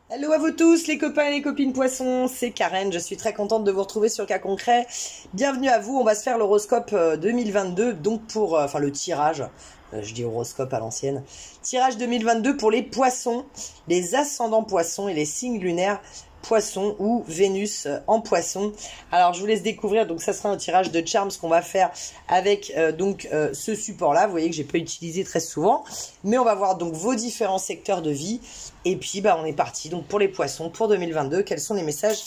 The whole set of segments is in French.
Hello à vous tous les copains et les copines poissons, c'est Karen, je suis très contente de vous retrouver sur Cas Concret. Bienvenue à vous, on va se faire l'horoscope 2022, donc pour, enfin le tirage, je dis horoscope à l'ancienne. Tirage 2022 pour les poissons, les ascendants poissons et les signes lunaires poissons ou Vénus en poisson. Alors je vous laisse découvrir, donc ça sera un tirage de charms qu'on va faire avec ce support là, vous voyez que j'ai pas utilisé très souvent, mais on va voir donc vos différents secteurs de vie et puis bah on est parti donc pour les poissons pour 2022. Quels sont les messages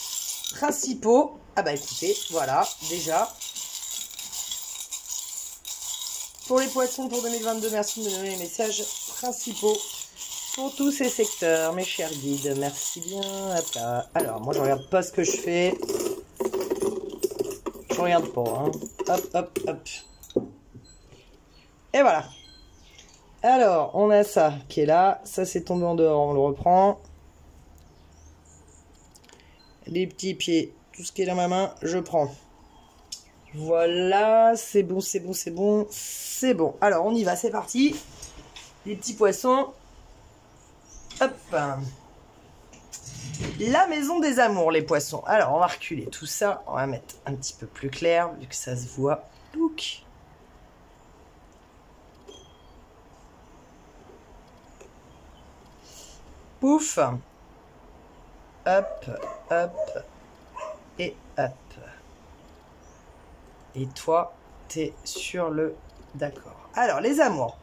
principaux? Ah bah écoutez, voilà déjà pour les poissons pour 2022, merci de me donner les messages principaux pour tous ces secteurs, mes chers guides. Merci bien. Hop là. Alors, moi, je regarde pas ce que je fais. Je regarde pas. Hein. Hop, hop, hop. Et voilà. Alors, on a ça qui est là. Ça, c'est tombé en dehors. On le reprend. Les petits pieds. Tout ce qui est dans ma main, je prends. Voilà. C'est bon, c'est bon, c'est bon. C'est bon. Alors, on y va. C'est parti. Les petits poissons. Hop. La maison des amours, les poissons. Alors, on va reculer tout ça. On va mettre un petit peu plus clair, vu que ça se voit. Look. Pouf. Hop, hop. Et hop. Et toi, t'es sur le... D'accord. Alors, les amours.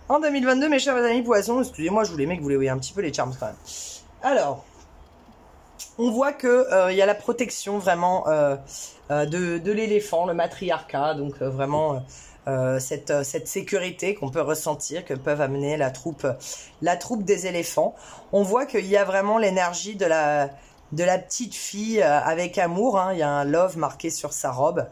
En 2022, mes chers amis poissons, excusez-moi, je vous les mets que vous les voyez un petit peu les charms quand même. Alors, on voit que y a la protection vraiment de l'éléphant, le matriarcat, donc vraiment cette sécurité qu'on peut ressentir, que peuvent amener la troupe des éléphants. On voit qu'il y a vraiment l'énergie de la petite fille avec amour, hein. Il y a un love marqué sur sa robe,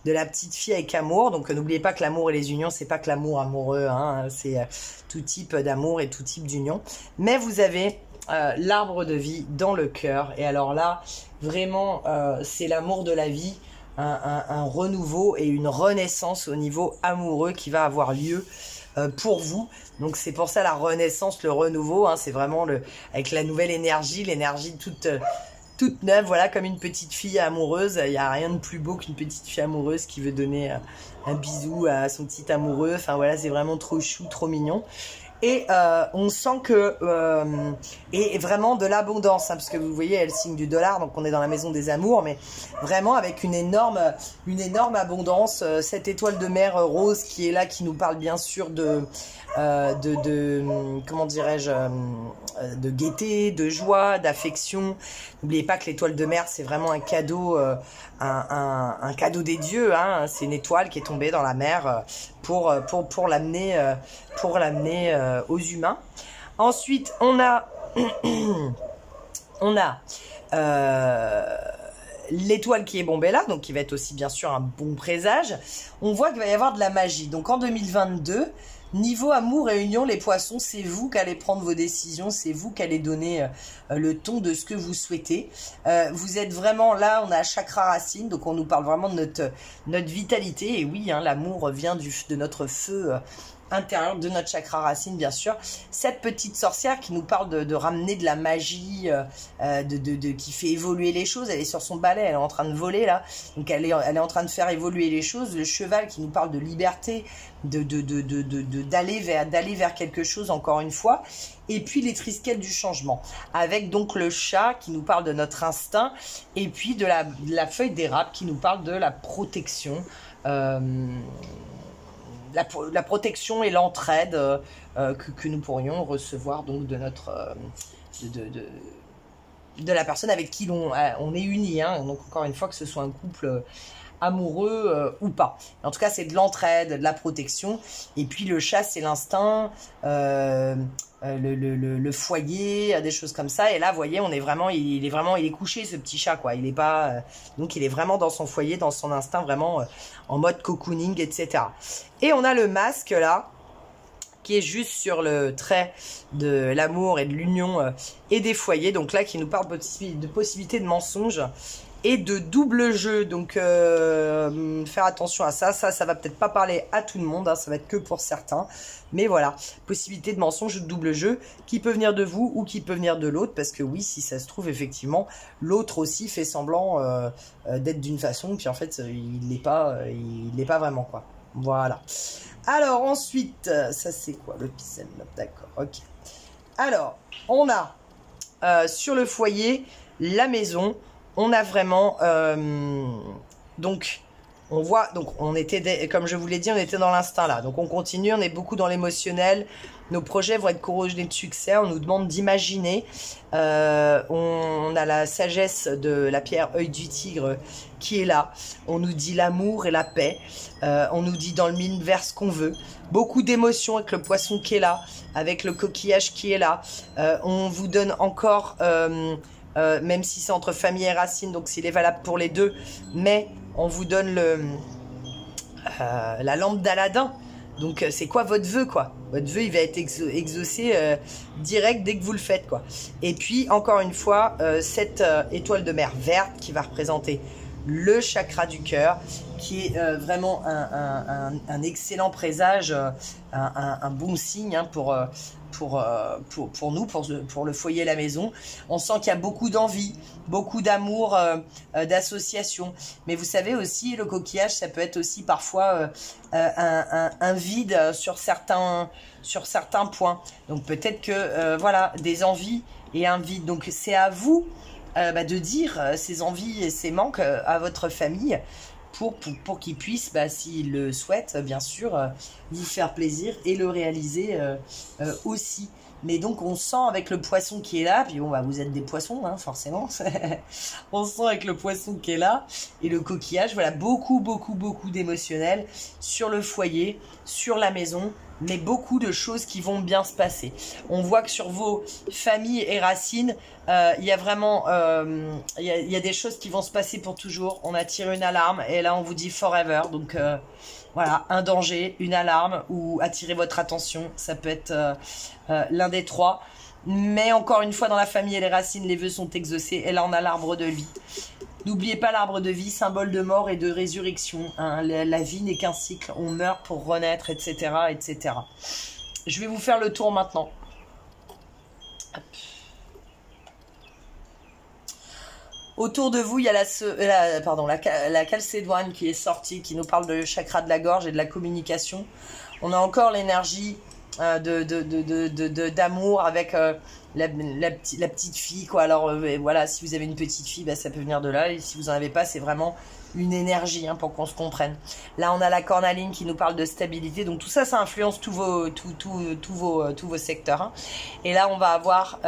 de la petite fille avec amour. Donc n'oubliez pas que l'amour et les unions, c'est pas que l'amour amoureux, hein. C'est tout type d'amour et tout type d'union. Mais vous avez l'arbre de vie dans le cœur. Et alors là, vraiment, c'est l'amour de la vie, un renouveau et une renaissance au niveau amoureux qui va avoir lieu pour vous. Donc c'est pour ça la renaissance, le renouveau, hein, c'est vraiment avec la nouvelle énergie, l'énergie toute neuve, voilà, comme une petite fille amoureuse. Il n'y a rien de plus beau qu'une petite fille amoureuse qui veut donner un bisou à son petit amoureux. Enfin voilà, c'est vraiment trop chou, trop mignon. Et on sent que et vraiment de l'abondance, hein, parce que vous voyez, elle signe du dollar, donc on est dans la maison des amours, mais vraiment avec une énorme abondance. Cette étoile de mer rose qui est là, qui nous parle bien sûr de comment dirais-je, de gaieté, de joie, d'affection. N'oubliez pas que l'étoile de mer, c'est vraiment un cadeau, un cadeau des dieux, hein. C'est une étoile qui est tombée dans la mer pour l'amener aux humains. Ensuite, on a l'étoile qui est bombée là, donc qui va être aussi bien sûr un bon présage. On voit qu'il va y avoir de la magie. Donc en 2022, niveau amour et union, les poissons, c'est vous qui allez prendre vos décisions, c'est vous qui allez donner le ton de ce que vous souhaitez. Vous êtes vraiment là, on a chakra racine, donc on nous parle vraiment de notre vitalité. Et oui, hein, l'amour vient de notre feu intérieur, de notre chakra racine, bien sûr. Cette petite sorcière qui nous parle de ramener de la magie, qui fait évoluer les choses. Elle est sur son balai, elle est en train de voler là, donc elle est en train de faire évoluer les choses. Le cheval qui nous parle de liberté, d'aller vers quelque chose encore une fois. Et puis les trisquelles du changement, avec donc le chat qui nous parle de notre instinct, et puis de la feuille d'érable qui nous parle de la protection. La protection et l'entraide que nous pourrions recevoir donc de notre de la personne avec qui on est unis, hein. Donc encore une fois, que ce soit un couple amoureux ou pas. En tout cas, c'est de l'entraide, de la protection. Et puis le chat, c'est l'instinct, le foyer, des choses comme ça. Et là, vous voyez, on est vraiment, il est couché, ce petit chat, quoi. Il est pas, donc il est vraiment dans son foyer, dans son instinct, vraiment en mode cocooning, etc. Et on a le masque là, qui est juste sur le trait de l'amour et de l'union et des foyers. Donc là, qui nous parle de possibilités de mensonges et de double jeu. Donc faire attention à ça. Ça va peut-être pas parler à tout le monde, hein, ça va être que pour certains. Mais voilà, possibilité de mensonge ou de double jeu qui peut venir de vous ou qui peut venir de l'autre. Parce que oui, si ça se trouve, effectivement, l'autre aussi fait semblant d'être d'une façon. Puis en fait, il l'est pas vraiment, quoi. Voilà. Alors ensuite, ça c'est quoi le pixel? D'accord, ok. Alors, on a sur le foyer, la maison, on a vraiment... donc... On voit, donc on était, comme je vous l'ai dit, on était dans l'instinct là. Donc on continue, on est beaucoup dans l'émotionnel. Nos projets vont être couronnés de succès. On nous demande d'imaginer. On a la sagesse de la pierre œil du tigre qui est là. On nous dit l'amour et la paix. On nous dit dans le mille vers ce qu'on veut. Beaucoup d'émotions avec le poisson qui est là, avec le coquillage qui est là. On vous donne encore... même si c'est entre famille et racine, donc s'il est valable pour les deux, mais on vous donne la lampe d'Aladin. Donc c'est quoi votre vœu, quoi? Votre vœu, il va être exaucé direct dès que vous le faites, quoi. Et puis, encore une fois, cette étoile de mer verte qui va représenter le chakra du cœur, qui est vraiment un excellent présage, un bon signe, hein, pour nous, pour le foyer et la maison. On sent qu'il y a beaucoup d'envie, beaucoup d'amour, d'association. Mais vous savez aussi, le coquillage, ça peut être aussi parfois un vide sur certains points. Donc peut-être que, voilà, des envies et un vide. Donc c'est à vous de dire ces envies et ces manques à votre famille pour qu'ils puissent, s'ils le souhaitent, bien sûr, vous faire plaisir et le réaliser aussi. Mais donc on sent avec le poisson qui est là, puis bon vous êtes des poissons, hein, forcément. On sent avec le poisson qui est là et le coquillage, voilà, beaucoup d'émotionnel sur le foyer, sur la maison, mais beaucoup de choses qui vont bien se passer. On voit que sur vos familles et racines, il y a vraiment il y a des choses qui vont se passer pour toujours. On attire une alarme et là on vous dit forever. Donc voilà, un danger, une alarme ou attirer votre attention, ça peut être l'un des trois. Mais encore une fois, dans la famille et les racines, les vœux sont exaucés. Et là, on a l'arbre de vie. N'oubliez pas l'arbre de vie, symbole de mort et de résurrection. Hein. La vie n'est qu'un cycle, on meurt pour renaître, etc., etc. Je vais vous faire le tour maintenant. Hop. Autour de vous, il y a la calcédoine qui est sortie, qui nous parle de chakra de la gorge et de la communication. On a encore l'énergie d'amour avec la petite fille, quoi. Alors voilà, si vous avez une petite fille, ça peut venir de là, et si vous en avez pas, c'est vraiment une énergie, hein, pour qu'on se comprenne. Là on a la cornaline qui nous parle de stabilité, donc tout ça, ça influence tous vos secteurs, hein. Et là on va avoir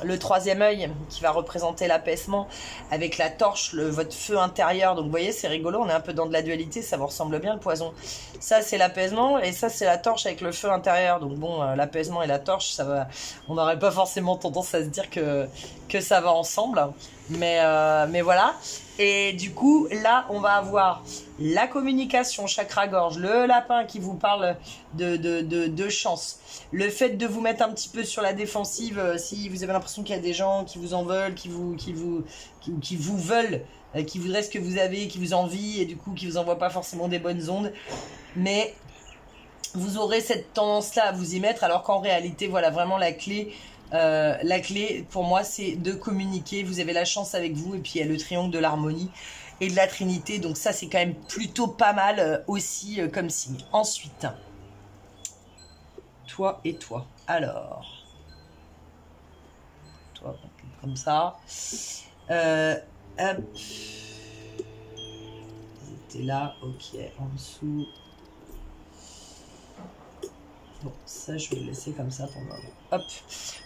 le troisième œil qui va représenter l'apaisement avec la torche, votre feu intérieur. Donc vous voyez, c'est rigolo, on est un peu dans de la dualité, ça vous ressemble bien le poison. Ça c'est l'apaisement et ça c'est la torche avec le feu intérieur. Donc bon, l'apaisement et la torche, ça va, on n'aurait pas forcément tendance à se dire que ça va ensemble, mais voilà. Et du coup, là, on va avoir la communication, chakra-gorge, le lapin qui vous parle de chance. Le fait de vous mettre un petit peu sur la défensive, si vous avez l'impression qu'il y a des gens qui vous en veulent, qui vous veulent, qui voudraient ce que vous avez, qui vous envient, et du coup, qui vous envoient pas forcément des bonnes ondes. Mais vous aurez cette tendance-là à vous y mettre, alors qu'en réalité, voilà, vraiment la clé pour moi, c'est de communiquer. Vous avez la chance avec vous, et puis il y a le triangle de l'harmonie et de la trinité, donc ça c'est quand même plutôt pas mal aussi comme signe. Ensuite, toi et toi. Alors, toi comme ça, hop, c'était là, ok, en dessous. Bon, ça, je vais le laisser comme ça pour le moment. Hop,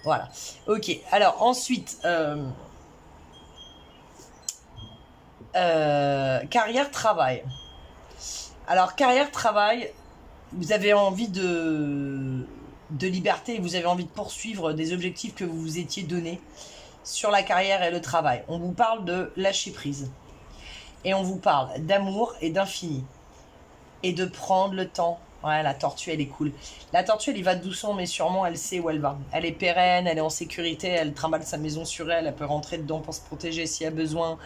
voilà. Ok, alors ensuite, carrière-travail. Alors, carrière-travail, vous avez envie de liberté, vous avez envie de poursuivre des objectifs que vous vous étiez donnés sur la carrière et le travail. On vous parle de lâcher prise. Et on vous parle d'amour et d'infini. Et de prendre le temps. Ouais, la tortue, elle est cool. La tortue, elle y va doucement, mais sûrement, elle sait où elle va. Elle est pérenne, elle est en sécurité, elle trimballe sa maison sur elle, elle peut rentrer dedans pour se protéger s'il y a besoin.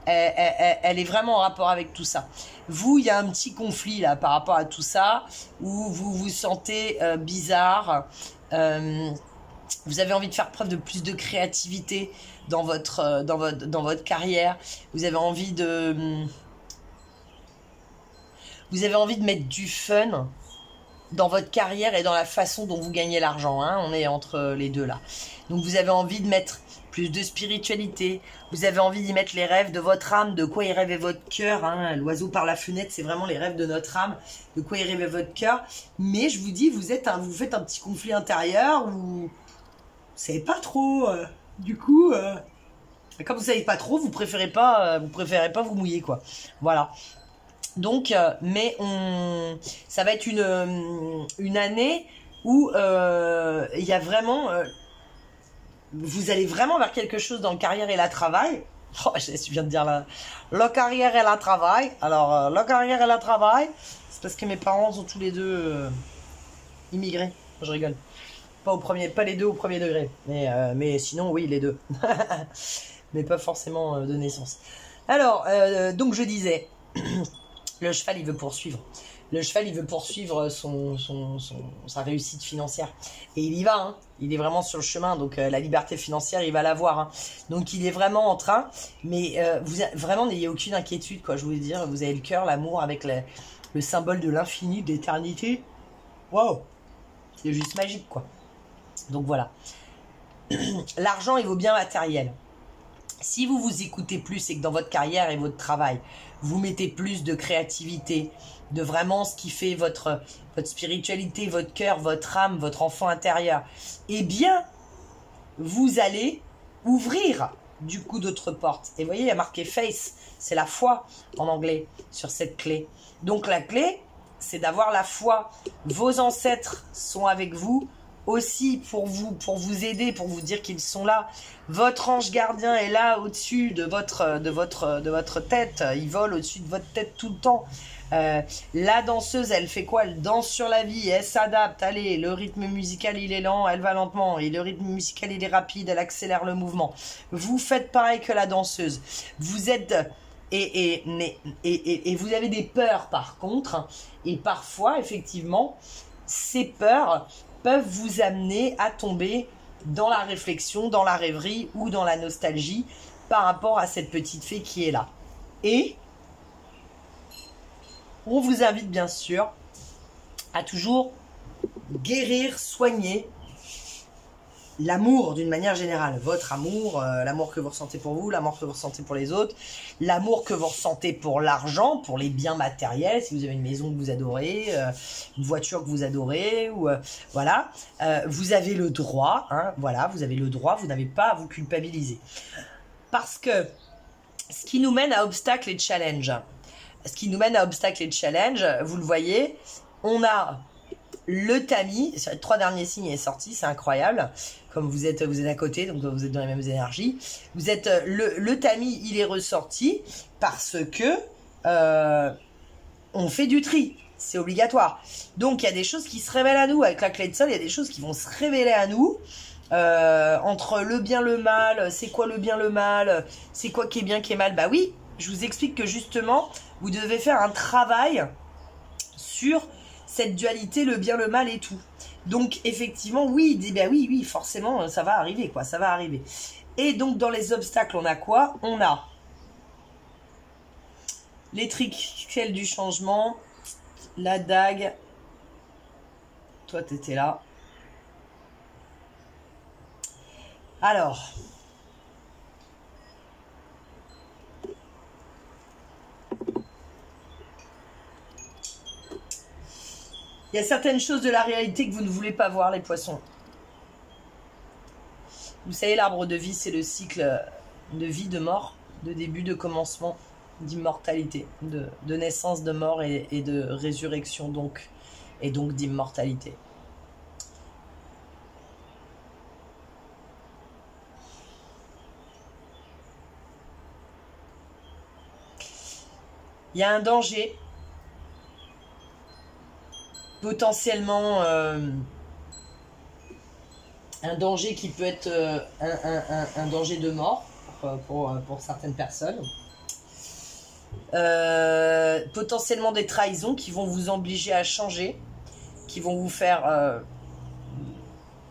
elle est vraiment en rapport avec tout ça. Vous, il y a un petit conflit là par rapport à tout ça, où vous vous sentez bizarre. Vous avez envie de faire preuve de plus de créativité dans votre carrière. Vous avez envie de mettre du fun dans votre carrière et dans la façon dont vous gagnez l'argent. Hein. On est entre les deux là. Donc vous avez envie de mettre plus de spiritualité. Vous avez envie d'y mettre les rêves de votre âme, de quoi y rêvait votre cœur. Hein. L'oiseau par la fenêtre, c'est vraiment les rêves de notre âme, de quoi y rêvait votre cœur. Mais je vous dis, vous faites un petit conflit intérieur où vous savez pas trop. Du coup, comme vous savez pas trop, vous préférez pas vous mouiller quoi. Voilà. Donc, ça va être une année où il y a vraiment, vous allez vraiment vers quelque chose dans le carrière et la travail. Oh, je viens de dire la carrière et la travail. Alors, la carrière et la travail, c'est parce que mes parents sont tous les deux immigrés. Je rigole. Pas les deux au premier degré, mais sinon oui les deux, mais pas forcément de naissance. Alors, donc je disais. Le cheval, il veut poursuivre. Le cheval, il veut poursuivre sa réussite financière. Et il y va, hein. Il est vraiment sur le chemin. Donc, la liberté financière, il va l'avoir. Hein. Donc, il est vraiment en train. Mais vraiment, n'ayez aucune inquiétude, quoi. Je voulais dire, vous avez le cœur, l'amour avec le symbole de l'infini, de l'éternité. Waouh! C'est juste magique, quoi. Donc, voilà. L'argent, il vaut bien matériel. Si vous vous écoutez plus et que dans votre carrière et votre travail, vous mettez plus de créativité, de vraiment ce qui fait votre spiritualité, votre cœur, votre âme, votre enfant intérieur, eh bien, vous allez ouvrir du coup d'autres portes. Et vous voyez, il y a marqué face, c'est la foi en anglais sur cette clé. Donc la clé, c'est d'avoir la foi. Vos ancêtres sont avec vous, aussi pour vous aider, pour vous dire qu'ils sont là. Votre ange gardien est là au-dessus de votre tête. Il vole au-dessus de votre tête tout le temps. La danseuse, elle fait quoi? Elle danse sur la vie, elle s'adapte. Allez, le rythme musical, il est lent, elle va lentement. Et le rythme musical, il est rapide, elle accélère le mouvement. Vous faites pareil que la danseuse. Vous êtes... Et vous avez des peurs, par contre. Et parfois, effectivement, ces peurs peuvent vous amener à tomber dans la réflexion, dans la rêverie ou dans la nostalgie par rapport à cette petite fée qui est là. Et on vous invite bien sûr à toujours guérir, soigner l'amour d'une manière générale. Votre amour, l'amour que vous ressentez pour vous, l'amour que vous ressentez pour les autres, l'amour que vous ressentez pour l'argent, pour les biens matériels, si vous avez une maison que vous adorez, une voiture que vous adorez, ou voilà, vous avez le droit, hein, voilà, vous avez le droit, vous n'avez pas à vous culpabiliser. Parce que ce qui nous mène à obstacles et challenges, vous le voyez, on a le tamis, sur les 3 derniers signes est sorti, c'est incroyable. Comme vous êtes à côté, donc vous êtes dans les mêmes énergies. Vous êtes le tamis, il est ressorti parce que on fait du tri, c'est obligatoire. Donc il y a des choses qui se révèlent à nous avec la clé de sol. Il y a des choses qui vont se révéler à nous entre le bien, le mal. C'est quoi le bien, le mal? C'est quoi qui est bien, qui est mal? Bah oui, je vous explique que justement, vous devez faire un travail sur cette dualité, le bien, le mal et tout. Donc, effectivement, oui, ben oui, forcément, ça va arriver, quoi, ça va arriver. Et donc, dans les obstacles, on a quoi? On a l'étriquelle du changement, la dague. Toi, t'étais là. Alors... il y a certaines choses de la réalité que vous ne voulez pas voir, les poissons. Vous savez, l'arbre de vie, c'est le cycle de vie, de mort, de début, de commencement, d'immortalité, de naissance, de mort et de résurrection, donc, et donc d'immortalité. Il y a un danger potentiellement un danger qui peut être un danger de mort pour certaines personnes. Potentiellement des trahisons qui vont vous obliger à changer, qui vont vous faire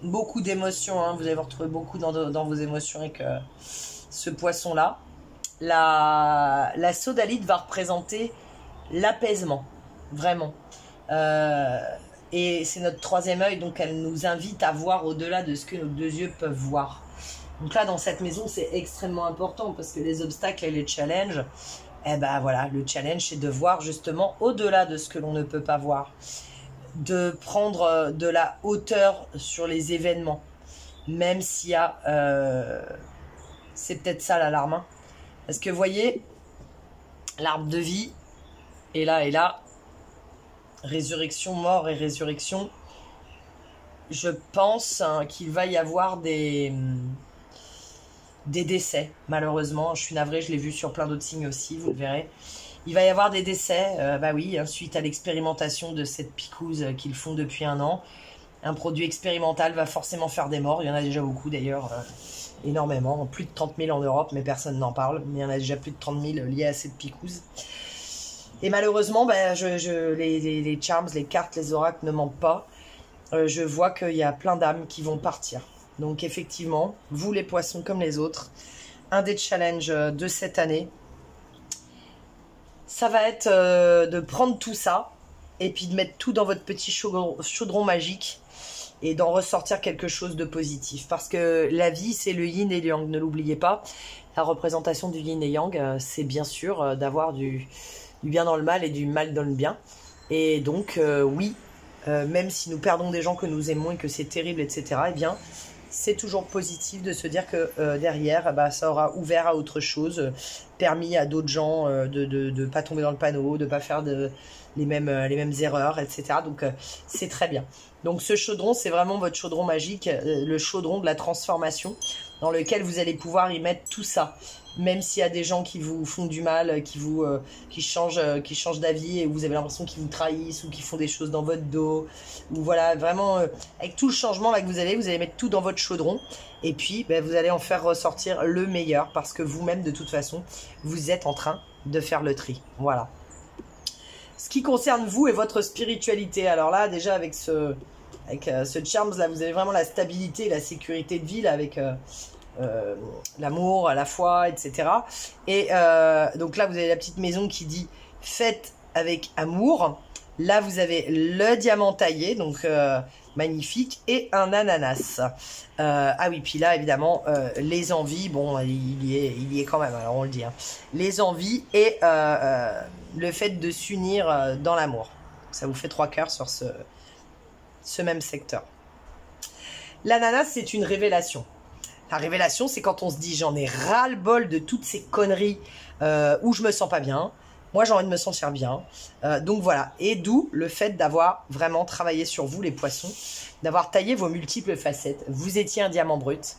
beaucoup d'émotions. Hein. Vous allez vous retrouver beaucoup dans vos émotions avec ce poisson-là. La sodalite va représenter l'apaisement, vraiment. Et c'est notre troisième œil, donc elle nous invite à voir au-delà de ce que nos deux yeux peuvent voir. Donc là, dans cette maison, c'est extrêmement important parce que les obstacles et les challenges, eh ben voilà, le challenge, c'est de voir justement au-delà de ce que l'on ne peut pas voir, de prendre de la hauteur sur les événements, même s'il y a... c'est peut-être ça l'alarme, hein. Parce que vous voyez, l'arbre de vie, et là, résurrection, mort et résurrection, je pense hein, qu'il va y avoir des décès, malheureusement. Je suis navrée, je l'ai vu sur plein d'autres signes aussi, vous le verrez. Il va y avoir des décès, bah oui, hein, suite à l'expérimentation de cette picouse qu'ils font depuis 1 an. Un produit expérimental va forcément faire des morts, il y en a déjà beaucoup d'ailleurs, énormément, plus de 30 000 en Europe, mais personne n'en parle, mais il y en a déjà plus de 30 000 liés à cette picouse. Et malheureusement, bah, les charms, les cartes, les oracles ne mentent pas. Je vois qu'il y a plein d'âmes qui vont partir. Donc effectivement, vous les poissons comme les autres, un des challenges de cette année, ça va être de prendre tout ça et puis de mettre tout dans votre petit chaudron magique et d'en ressortir quelque chose de positif. Parce que la vie, c'est le yin et le yang, ne l'oubliez pas. La représentation du yin et yang, c'est bien sûr d'avoir du bien dans le mal et du mal dans le bien. Et donc, oui, même si nous perdons des gens que nous aimons et que c'est terrible, etc., eh bien, c'est toujours positif de se dire que derrière, bah, ça aura ouvert à autre chose, permis à d'autres gens de ne pas tomber dans le panneau, de ne pas faire les mêmes erreurs, etc. Donc, c'est très bien. Donc, ce chaudron, c'est vraiment votre chaudron magique, le chaudron de la transformation, dans lequel vous allez pouvoir y mettre tout ça. Même s'il y a des gens qui vous font du mal, qui changent d'avis et vous avez l'impression qu'ils vous trahissent ou qui font des choses dans votre dos, ou voilà, vraiment, avec tout le changement là que vous allez mettre tout dans votre chaudron et puis ben, vous allez en faire ressortir le meilleur parce que vous-même, de toute façon, vous êtes en train de faire le tri. Voilà. Ce qui concerne vous et votre spiritualité, alors là, déjà avec ce charms là, vous avez vraiment la stabilité, la sécurité de vie là, avec... l'amour, la foi, etc. Et donc là, vous avez la petite maison qui dit « Faites avec amour ». Là, vous avez le diamant taillé, donc magnifique, et un ananas. Ah oui, puis là, évidemment, les envies, bon, il y est quand même, alors on le dit. Hein. Les envies et le fait de s'unir dans l'amour. Ça vous fait 3 cœurs sur ce même secteur. L'ananas, c'est une révélation. La révélation, c'est quand on se dit j'en ai ras-le-bol de toutes ces conneries où je me sens pas bien. Moi, j'ai envie de me sentir bien. Donc voilà. Et d'où le fait d'avoir vraiment travaillé sur vous, les poissons, d'avoir taillé vos multiples facettes. Vous étiez un diamant brut.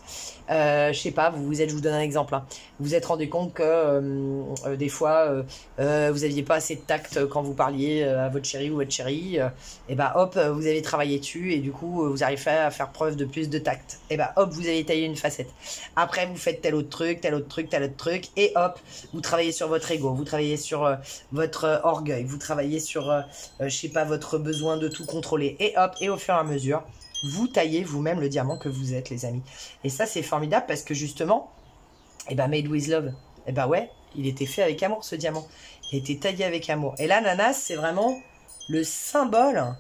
Je sais pas, je vous donne un exemple. Hein. Vous vous êtes rendu compte que des fois, vous n'aviez pas assez de tact quand vous parliez à votre chéri ou votre chérie. Et bah hop, vous avez travaillé dessus et du coup, vous arrivez à faire preuve de plus de tact. Et bah hop, vous avez taillé une facette. Après, vous faites tel autre truc, tel autre truc, tel autre truc. Et hop, vous travaillez sur votre ego, vous travaillez sur votre orgueil, vous travaillez sur, je sais pas, votre besoin de tout contrôler. Et hop, et au fur et à mesure, vous taillez vous-même le diamant que vous êtes, les amis. Et ça, c'est formidable parce que justement, eh ben, made with love, eh ben ouais, il était fait avec amour, ce diamant. Il a été taillé avec amour. Et l'ananas, c'est vraiment le symbole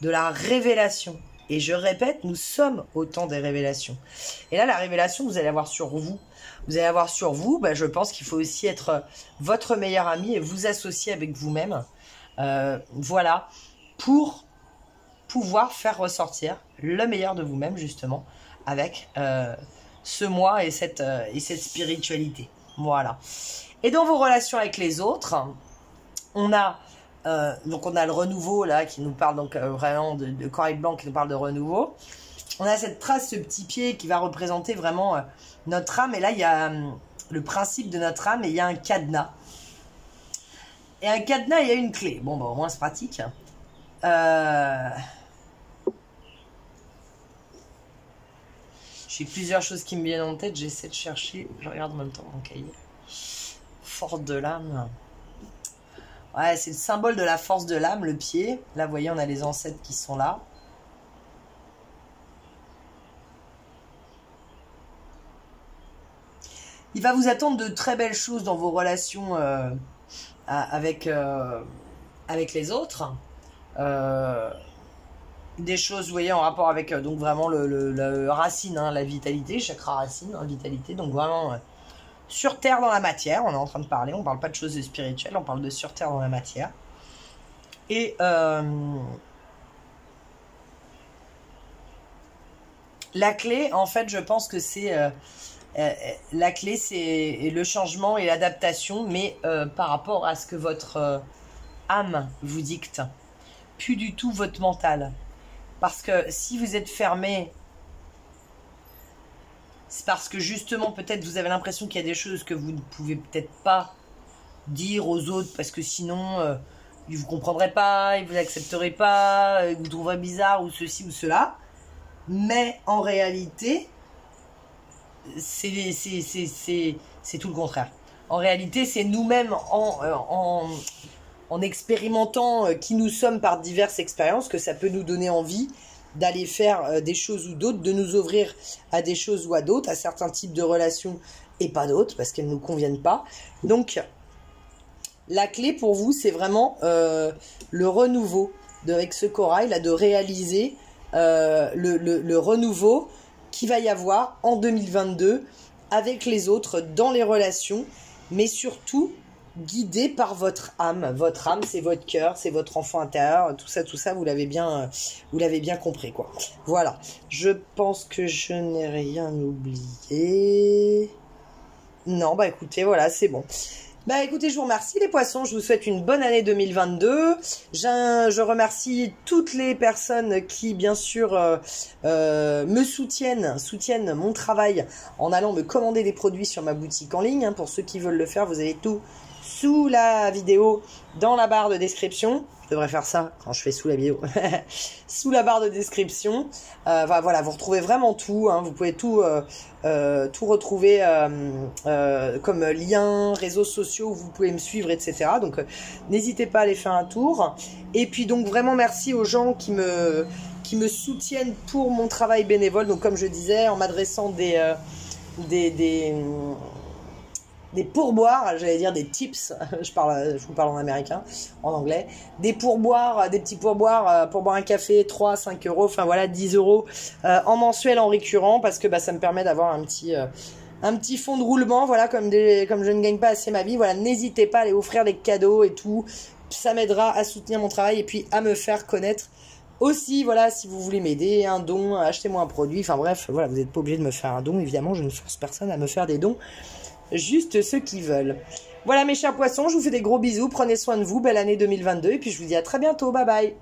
de la révélation. Et je répète, nous sommes au temps des révélations. Et là, la révélation, vous allez avoir sur vous. Vous allez avoir sur vous, ben, je pense qu'il faut aussi être votre meilleur ami et vous associer avec vous-même. Voilà, pour pouvoir faire ressortir le meilleur de vous-même, justement, avec ce moi et cette spiritualité. Voilà. Et dans vos relations avec les autres, on a le renouveau, là, qui nous parle donc vraiment de corail blanc, qui nous parle de renouveau. On a cette trace, ce petit pied qui va représenter vraiment notre âme. Et là, il y a le principe de notre âme et il y a un cadenas. Et un cadenas, il y a une clé. Bon, bah, au moins, c'est pratique. J'ai plusieurs choses qui me viennent en tête. J'essaie de chercher. Je regarde en même temps mon cahier. force de l'âme. Ouais, c'est le symbole de la force de l'âme, le pied. Là, vous voyez, on a les ancêtres qui sont là. Il va vous attendre de très belles choses dans vos relations avec les autres. Des choses, vous voyez, en rapport avec donc vraiment le racine, hein, la vitalité, chakra racine, hein, vitalité. Donc vraiment sur terre dans la matière, on est en train de parler. On ne parle pas de choses spirituelles, on parle de sur terre dans la matière. Et la clé, en fait, je pense que c'est... la clé, c'est le changement et l'adaptation, mais par rapport à ce que votre âme vous dicte. Plus du tout votre mental. Parce que si vous êtes fermé, c'est parce que justement, peut-être vous avez l'impression qu'il y a des choses que vous ne pouvez peut-être pas dire aux autres, parce que sinon, ils ne vous comprendraient pas, ils ne vous accepteraient pas, ils vous trouveraient bizarre, ou ceci ou cela. Mais en réalité... c'est tout le contraire. En réalité, c'est nous-mêmes en expérimentant qui nous sommes par diverses expériences que ça peut nous donner envie d'aller faire des choses ou d'autres, de nous ouvrir à des choses ou à d'autres, à certains types de relations et pas d'autres, parce qu'elles ne nous conviennent pas. Donc, la clé pour vous, c'est vraiment le renouveau avec ce corail, là, de réaliser le renouveau qu'il va y avoir en 2022 avec les autres dans les relations, mais surtout guidé par votre âme. Votre âme, c'est votre cœur, c'est votre enfant intérieur, tout ça, vous l'avez bien compris, quoi. Voilà, je pense que je n'ai rien oublié. Non, bah écoutez, voilà, c'est bon. Bah écoutez, je vous remercie les poissons, je vous souhaite une bonne année 2022. Je remercie toutes les personnes qui, bien sûr, me soutiennent mon travail en allant me commander des produits sur ma boutique en ligne. Hein. Pour ceux qui veulent le faire, vous avez tout sous la vidéo, dans la barre de description. Je devrais faire ça quand je fais sous la vidéo. Sous la barre de description. Enfin, voilà, vous retrouvez vraiment tout. Hein. Vous pouvez tout retrouver comme lien, réseaux sociaux où vous pouvez me suivre, etc. Donc, n'hésitez pas à aller faire un tour. Et puis, donc, vraiment merci aux gens qui me soutiennent pour mon travail bénévole. Donc, comme je disais, en m'adressant des pourboires, j'allais dire des tips, je vous parle en américain, en anglais, des pourboires, des petits pourboires pour boire un café, 3, 5 euros, enfin voilà, 10 euros en mensuel, en récurrent, parce que bah, ça me permet d'avoir un petit fonds de roulement, voilà, comme je ne gagne pas assez ma vie, voilà, n'hésitez pas à aller offrir des cadeaux et tout, ça m'aidera à soutenir mon travail et puis à me faire connaître aussi, voilà, si vous voulez m'aider, un don, achetez-moi un produit, enfin bref, voilà, vous n'êtes pas obligé de me faire un don, évidemment, je ne force personne à me faire des dons, juste ceux qui veulent. Voilà mes chers poissons, je vous fais des gros bisous, prenez soin de vous, belle année 2022 et puis je vous dis à très bientôt, bye bye.